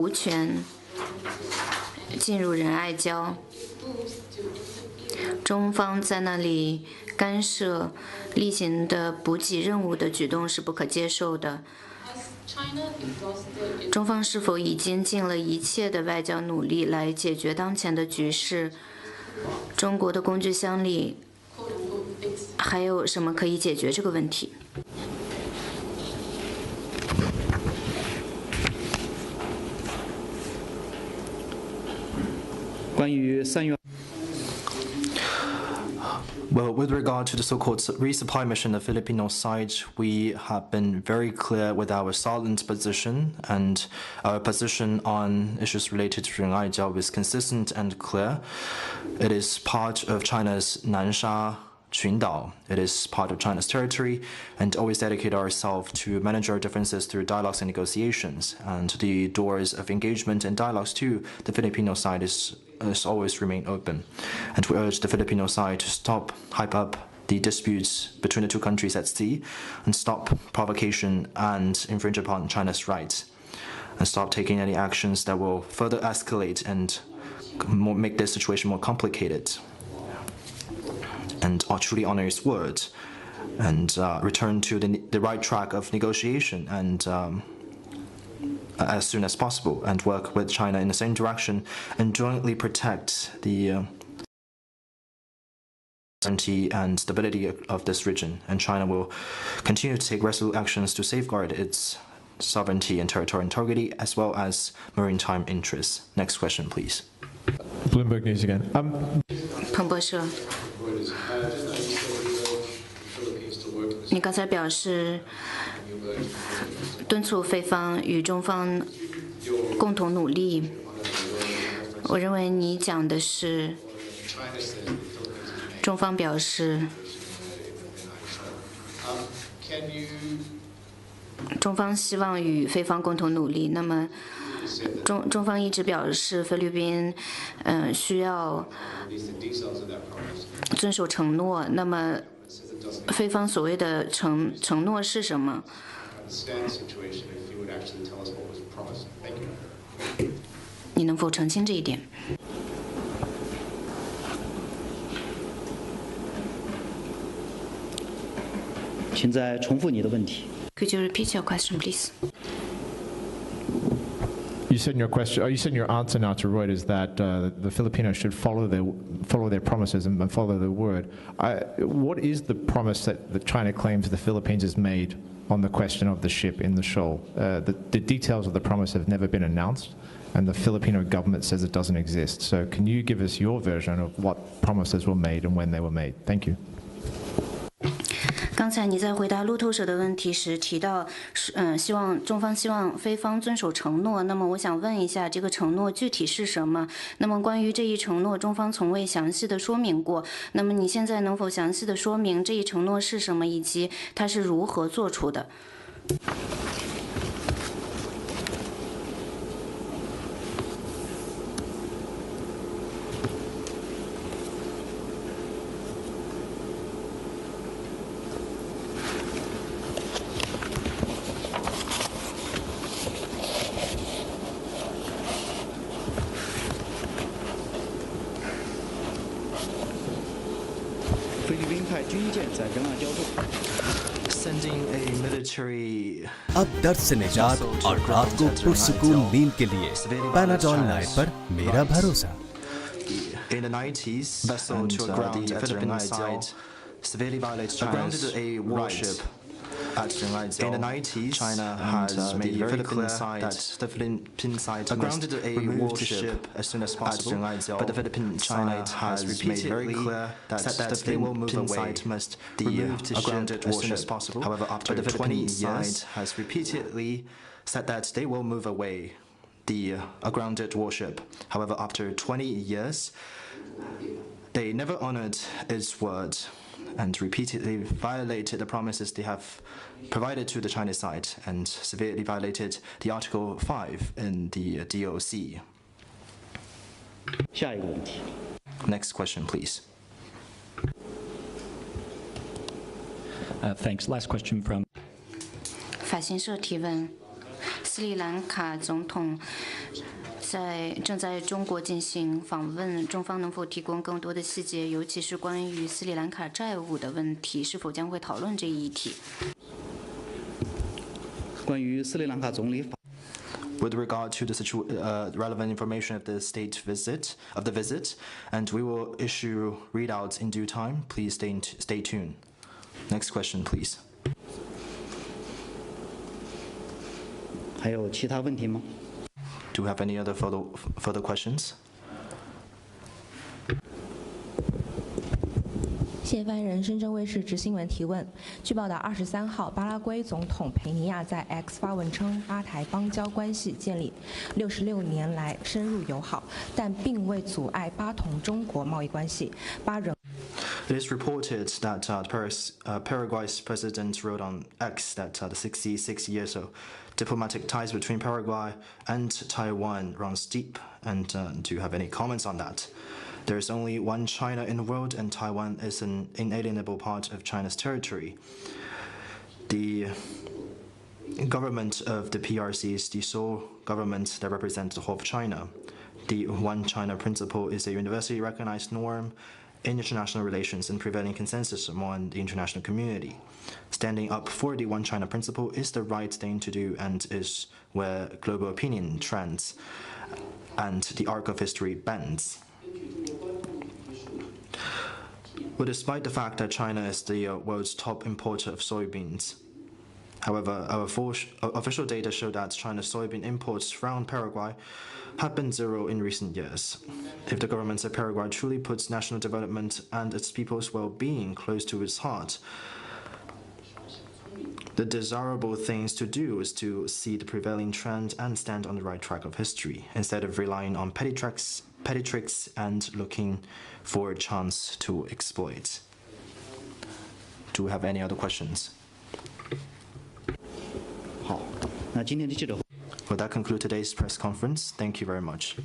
无权进入仁爱礁。中方在那里干涉例行的补给任务的举动是不可接受的。中方是否已经尽了一切的外交努力来解决当前的局势？中国的工具箱里还有什么可以解决这个问题？关于3月。 Well, with regard to the so-called resupply mission on the Filipino side, we have been very clear with our silent position, and our position on issues related to仁爱礁is consistent and clear. It is part of China's Nansha Qundao. It is part of China's territory, and always dedicate ourselves to manage our differences through dialogues and negotiations. And the doors of engagement and dialogues to the Filipino side is always remain open. And we urge the Filipino side to stop hype up the disputes between the two countries at sea, and stop provocation and infringe upon China's rights, and stop taking any actions that will further escalate and make this situation more complicated. And truly honor his word, and return to the right track of negotiation, and as soon as possible, and work with China in the same direction, and jointly protect the sovereignty and stability of this region. And China will continue to take resolute actions to safeguard its sovereignty and territorial integrity, as well as maritime interests. Next question, please. Bloomberg News again. 彭博社，你刚才表示敦促菲方与中方共同努力。我认为你讲的是中方表示，中方希望与菲方共同努力。那么中方一直表示菲律宾需要遵守承诺。那么菲方所谓的承诺是什么？你能否澄清这一点？请再重复你的问题。Could you repeat your question, please? You said in your question, you said in your answer now to Reuters that the Filipinos should follow their promises and follow their word. What is the promise that China claims the Philippines has made on the question of the ship in the shoal? The details of the promise have never been announced, and the Filipino government says it doesn't exist. So can you give us your version of what promises were made and when they were made? Thank you. 刚才你在回答路透社的问题时提到，中方希望菲方遵守承诺。那么我想问一下，这个承诺具体是什么？那么关于这一承诺，中方从未详细的说明过。那么你现在能否详细的说明这一承诺是什么，以及它是如何做出的？菲律宾派军舰在仁爱礁中。Sending a military. अब दर्द से निजात और रात को पुरसुकून नींद के लिए पैनाडोल नाइट पर मेरा भरोसा। In the 90s, vessel to ground the Philippine side severely violates China's a warship. In the 90s, China has made it very clear that the Philippine side grounded a warship as soon as possible. But the Philippine side has made very clear that the Philippine side must remove the ship as soon as possible. However, after 20 years, has repeatedly said that they will move away the grounded warship. However, after 20 years, they never honored its word and repeatedly violated the promises they have provided to the Chinese side, and severely violated the Article 5 in the DOC. 下一个问题。 Next question, please. Thanks. Last question from. 法新社提问：斯里兰卡总统正在中国进行访问，中方能否提供更多的细节，尤其是关于斯里兰卡债务的问题，是否将会讨论这一议题？关于斯里兰卡总理访 With regard to the relevant information of the visit, and we will issue readouts in due time. Please stay tuned. Next question, please. 还有其他问题吗？ Do you have any other further questions? 谢谢发言人，深圳卫视执新闻提问。据报道，23号，巴拉圭总统佩尼亚在 X 发文称，巴台邦交关系建立66年来深入友好，但并未阻碍巴同中国贸易关系。巴仍 It is reported that Paraguay's president wrote on X that the 66 years of diplomatic ties between Paraguay and Taiwan runs deep. And do you have any comments on that? There is only one China in the world, and Taiwan is an inalienable part of China's territory. The government of the PRC is the sole government that represents the whole of China. The One China principle is a universally recognized norm in international relations and prevailing consensus among the international community. Standing up for the One China principle is the right thing to do and is where global opinion trends and the arc of history bends. Well, despite the fact that China is the world's top importer of soybeans, however, our official data show that China's soybean imports from Paraguay have been zero in recent years. If the government of Paraguay truly puts national development and its people's well-being close to its heart, the desirable things to do is to see the prevailing trend and stand on the right track of history, instead of relying on petty tricks and looking for a chance to exploit. Do we have any other questions? 好，那今天的记者会。 Will that conclude today's press conference? Thank you very much.